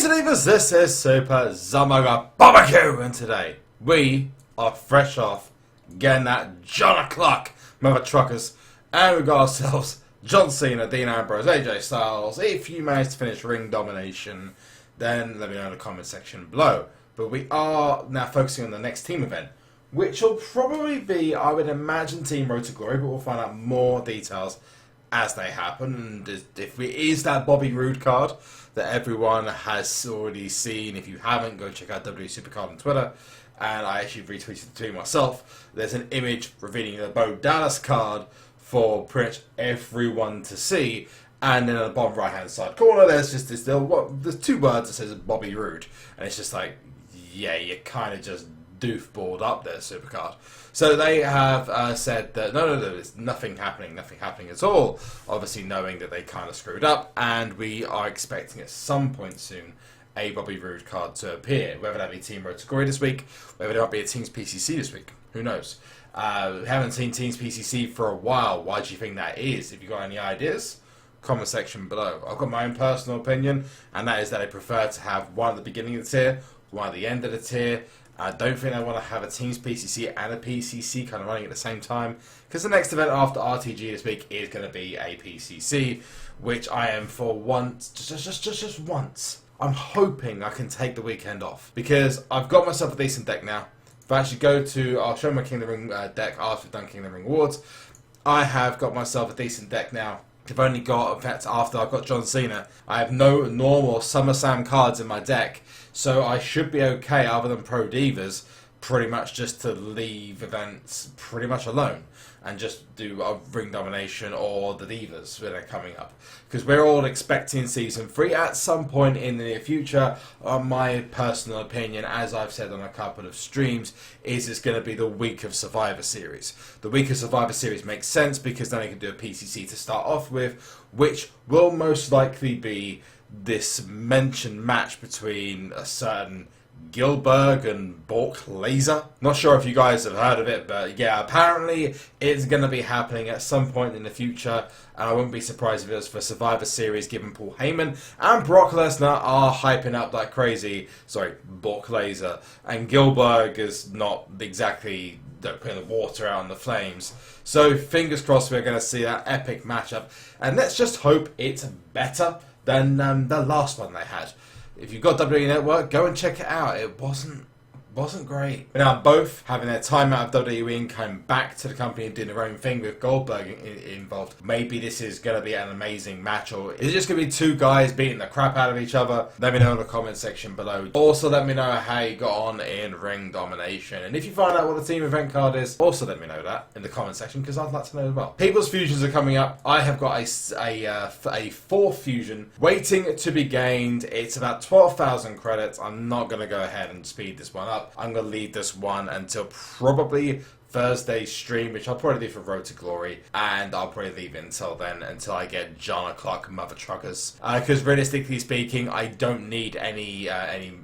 Ladies and divas, this is SUPERZOMGBBQ, and today we are fresh off getting that John o'clock mother truckers, and we got ourselves John Cena, Dean Ambrose, AJ Styles. If you managed to finish ring domination, then let me know in the comment section below. But we are now focusing on the next team event, which will probably be, I would imagine, Team Road to Glory, but we'll find out more details as they happen. And if it is that Bobby Roode card that everyone has already seen, if you haven't, go check out WWE SuperCard on Twitter. And I actually retweeted the tweet myself. There's an image revealing the Bo Dallas card for pretty much everyone to see. And then at the bottom right hand side corner, there's just this little, there's two words that says Bobby Roode. And it's just like, yeah, you kind of just doofballed up there, SuperCard. So they have said that no, there's nothing happening at all. Obviously knowing that they kind of screwed up, and we are expecting at some point soon a Bobby Roode card to appear. Whether that be Team Road to Glory this week, whether there might be a Team's PCC this week, who knows? We haven't seen Team's PCC for a while. Why do you think that is? If you got any ideas, comment section below. I've got my own personal opinion, and that is that I prefer to have one at the beginning of the tier, one at the end of the tier. I don't think I want to have a Team's PCC and a PCC kind of running at the same time, because the next event after RTG this week is going to be a PCC, which I am for once, just once, I'm hoping I can take the weekend off, because I've got myself a decent deck now. If I actually go to, I'll show my King of the Ring deck after we've done King of the Ring Awards. I have got myself a decent deck now. I've only got, in fact, after I've got John Cena, I have no normal SummerSlam cards in my deck, so I should be okay, other than Pro Divas, pretty much just to leave events pretty much alone and just do a ring domination or the Divas when they're coming up, because we're all expecting Season 3 at some point in the near future. My personal opinion, as I've said on a couple of streams, is it's going to be the week of Survivor Series. The week of Survivor Series makes sense because then they can do a PCC to start off with, which will most likely be this mentioned match between a certain Gilberg and Bork Laser. Not sure if you guys have heard of it, but yeah, apparently it's going to be happening at some point in the future, and I wouldn't be surprised if it was for Survivor Series, given Paul Heyman and Brock Lesnar are hyping up like crazy. Sorry, Bork Laser, and Gilberg is not exactly putting the water out on the flames. So fingers crossed we're going to see that epic matchup, and let's just hope it's better than the last one they had. If you've got WWE Network, go and check it out. It wasn't great. But now both having their time out of WWE and coming back to the company and doing their own thing with Goldberg involved. Maybe this is going to be an amazing match, or is it just going to be two guys beating the crap out of each other? Let me know in the comment section below. Also let me know how you got on in ring domination, and if you find out what the team event card is, also let me know that in the comment section, because I'd like to know as well. People's fusions are coming up. I have got a fourth fusion waiting to be gained. It's about 12,000 credits. I'm not going to go ahead and speed this one up. I'm going to leave this one until probably Thursday's stream, which I'll probably do for Road to Glory, and I'll probably leave it until then, until I get John o'clock mother truckers. Because realistically speaking, I don't need any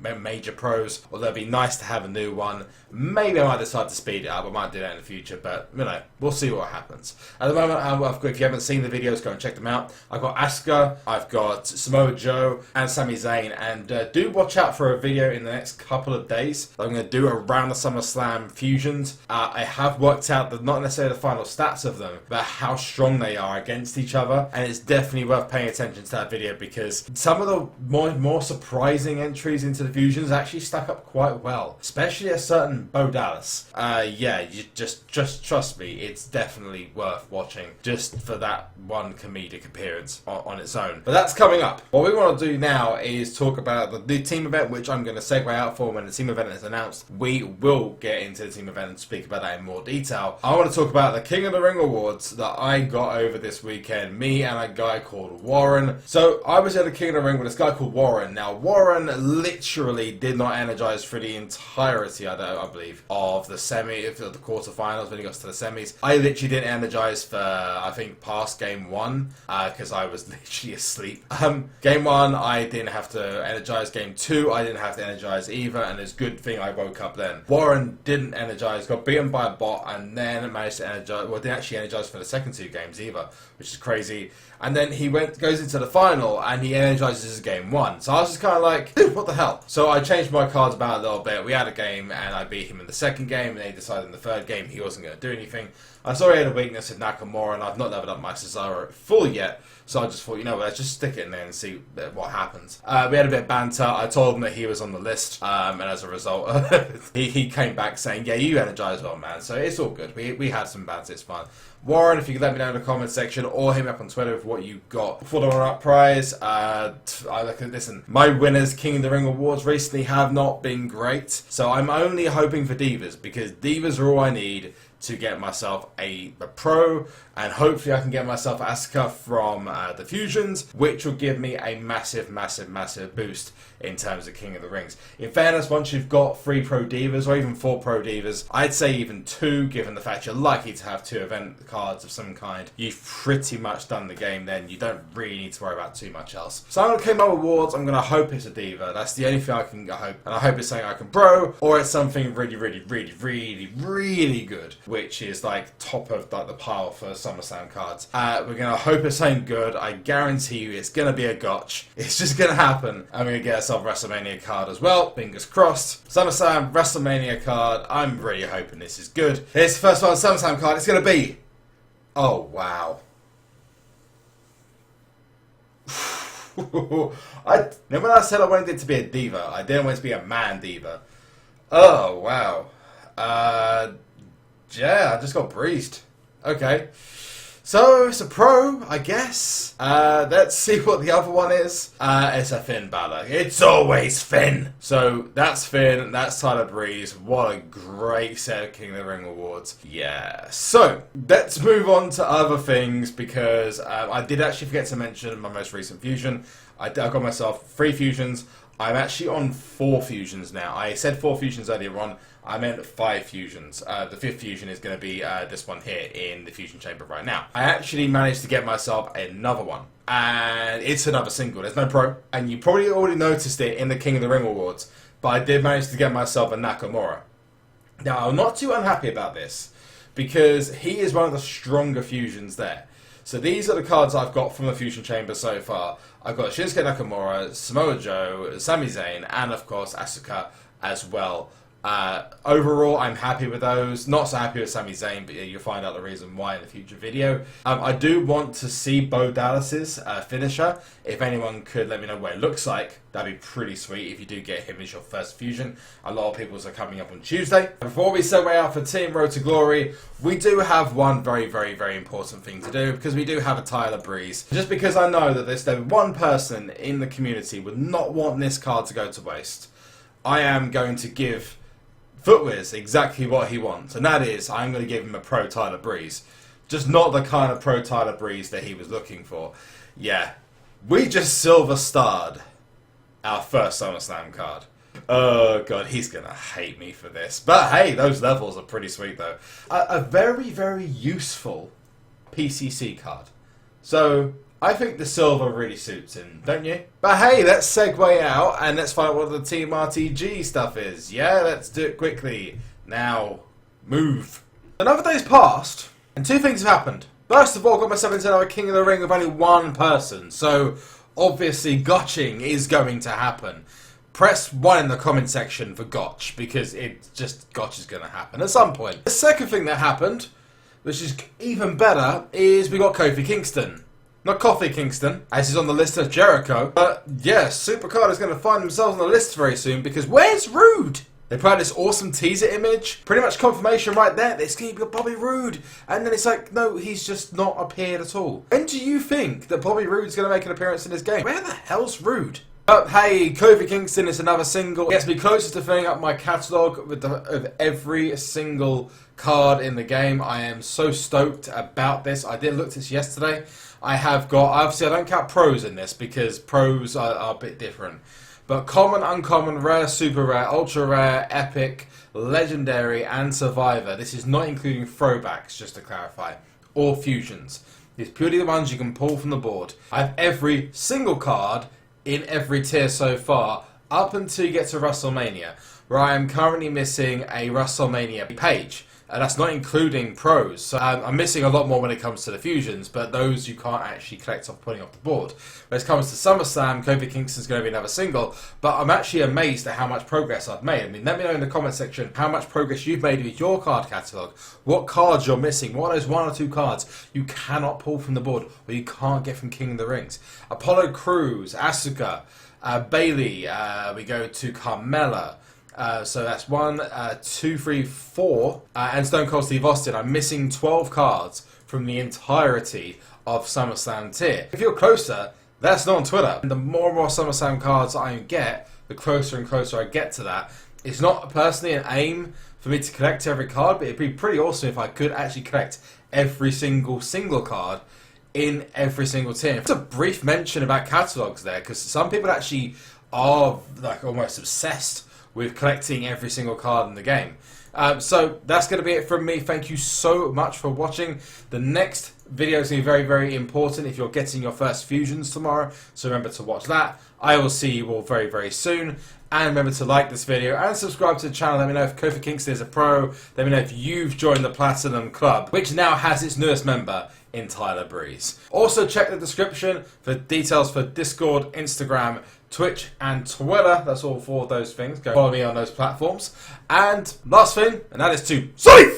major pros, although it'd be nice to have a new one. Maybe I might decide to speed it up. I might do that in the future, but you know, we'll see what happens. At the moment, I've got, if you haven't seen the videos, go and check them out. I've got Asuka, I've got Samoa Joe, and Sami Zayn, and do watch out for a video in the next couple of days that I'm going to do around the SummerSlam fusions. I have worked out that not necessarily the final stats of them, but how strong they are against each other, and it's definitely worth paying attention to that video, because some of the more surprising entries into the fusions actually stack up quite well, especially a certain Bo Dallas. Yeah, you just trust me, it's definitely worth watching just for that one comedic appearance on its own. But that's coming up. What we want to do now is talk about the new team event, which I'm going to segue out for when the team event is announced. We will get into the team event and speak about that in more detail. I want to talk about the King of the Ring Awards that I got over this weekend, me and a guy called Warren. So I was at the King of the Ring with this guy called Warren. Now Warren literally did not energize for the entirety, I believe, of the the quarterfinals when he got to the semis. I literally didn't energize for, I think, past game one, because I was literally asleep. Game one, I didn't have to energize. Game two, I didn't have to energize either, and it's a good thing I woke up then. Warren didn't energize, got beaten by bot, and then managed to energize. Well, didn't actually energize for the second 2 games either, which is crazy. And then he goes into the final, and he energizes game 1. So I was just kind of like, dude, what the hell? So I changed my cards about a little bit. We had a game, and I beat him in the second game, and then he decided in the third game he wasn't going to do anything. I saw he had a weakness in Nakamura, and I've not leveled up my Cesaro fully yet. So I just thought, you know what, let's just stick it in there and see what happens. We had a bit of banter. I told him that he was on the list, and as a result, he came back saying, yeah, you energize well, man. So it's all good. We had some banter, it's fine. Warren, if you could let me know in the comment section or hit me up on Twitter with what you got for the runner-up prize. Listen, my winners, King of the Ring awards recently have not been great. So I'm only hoping for Divas, because Divas are all I need to get myself a pro, and hopefully I can get myself Asuka from the Fusions, which will give me a massive, massive, massive boost in terms of King of the Rings. In fairness, once you've got 3 Pro Divas, or even 4 Pro Divas, I'd say even 2, given the fact you're likely to have 2 event cards of some kind, you've pretty much done the game then. You don't really need to worry about too much else. So I'm going to claim my awards. I'm going to hope it's a Diva. That's the only thing I can hope. And I hope it's something I can pro, or it's something really, really, really, really, really good, which is like top of like the pile for SummerSlam cards. We're going to hope it's something good. I guarantee you it's going to be a gotch. It's just going to happen. I'm going to get ourselves a WrestleMania card as well. Fingers crossed. SummerSlam, WrestleMania card. I'm really hoping this is good. Here's the first one, SummerSlam card. It's going to be... Oh, wow. Remember when I said I wanted it to be a diva? I didn't want it to be a man diva. Oh, wow. Yeah, I just got breezed. Okay. So, it's a pro, I guess. Let's see what the other one is. It's a Finn Balor. It's always Finn! So, that's Finn, that's Tyler Breeze. What a great set of King of the Ring awards. Yeah. So, let's move on to other things, because I did actually forget to mention my most recent fusion. I got myself 3 fusions. I'm actually on 4 fusions now. I said 4 fusions earlier on. I meant 5 fusions. The 5th fusion is going to be this one here in the fusion chamber right now. I actually managed to get myself another one. And it's another single. There's no pro. And you probably already noticed it in the King of the Ring awards. But I did manage to get myself a Nakamura. Now, I'm not too unhappy about this, because he is one of the stronger fusions there. So these are the cards I've got from the fusion chamber so far. I've got Shinsuke Nakamura, Samoa Joe, Sami Zayn, and of course Asuka as well. Overall, I'm happy with those. Not so happy with Sami Zayn, but you'll find out the reason why in the future video. I do want to see Bo Dallas's finisher. If anyone could let me know what it looks like, that'd be pretty sweet if you do get him as your first fusion. A lot of people's are coming up on Tuesday. Before we segue out for Team Road to Glory, we do have one very, very, very important thing to do, because we do have a Tyler Breeze. Just because I know that there's one person in the community would not want this card to go to waste, I am going to give Footwiz exactly what he wants, and that is, I'm going to give him a Pro Tyler Breeze. Just not the kind of Pro Tyler Breeze that he was looking for. Yeah, we just silver starred our first SummerSlam card. Oh god, he's going to hate me for this. But hey, those levels are pretty sweet though. A very, very useful PCC card. So, I think the silver really suits him, don't you? But hey, let's segue out and let's find out what the Team RTG stuff is. Yeah, let's do it quickly. Now, move. Another day's passed, and 2 things have happened. First of all, got myself into another King of the Ring with only 1 person, so obviously gotching is going to happen. Press 1 in the comment section for gotch, because gotch is going to happen at some point. The second thing that happened, which is even better, is we got Kofi Kingston. Not Coffee Kingston, as he's on the list of Jericho. But yeah, SuperCard is going to find themselves on the list very soon, because where's ROODE? They put out this awesome teaser image. Pretty much confirmation right there. It's going to be Bobby Roode. And then it's like, no, he's just not appeared at all. When do you think that Bobby Roode's going to make an appearance in this game? Where the hell's ROODE? But hey, Kofi Kingston is another single. It gets me closer to filling up my catalogue of every single card in the game. I am so stoked about this. I did look at this yesterday. I have got, obviously I don't count pros in this, because pros are a bit different. But common, uncommon, rare, super rare, ultra rare, epic, legendary, and survivor. This is not including throwbacks, just to clarify, or fusions. It's purely the ones you can pull from the board. I have every single card in every tier so far, up until you get to WrestleMania, where I am currently missing a WrestleMania page. And that's not including pros. So I'm missing a lot more when it comes to the fusions, but those you can't actually collect off putting off the board. When it comes to SummerSlam, Kofi Kingston's going to be another single, but I'm actually amazed at how much progress I've made. I mean, let me know in the comment section how much progress you've made with your card catalogue, what cards you're missing, what are those 1 or 2 cards you cannot pull from the board or you can't get from King of the Rings. Apollo Crews, Asuka, Bailey, we go to Carmella. So that's 1, 2, 3, 4, and Stone Cold Steve Austin. I'm missing 12 cards from the entirety of SummerSlam tier. If you're closer, let us know on Twitter. And the more and more SummerSlam cards I get, the closer and closer I get to that. It's not personally an aim for me to collect every card, but it'd be pretty awesome if I could actually collect every single card in every single tier. Just a brief mention about catalogs there, because some people actually are like almost obsessed with collecting every single card in the game. So that's going to be it from me. Thank you so much for watching. The next video is going to be very, very important if you're getting your first fusions tomorrow. So remember to watch that. I will see you all very, very soon. And remember to like this video and subscribe to the channel. Let me know if Kofi Kingston is a pro. Let me know if you've joined the Platinum Club, which now has its newest member in Tyler Breeze. Also check the description for details for Discord, Instagram, Twitch and Twitter. That's all 4 of those things. Go follow me on those platforms. And last thing, and that is to sleep!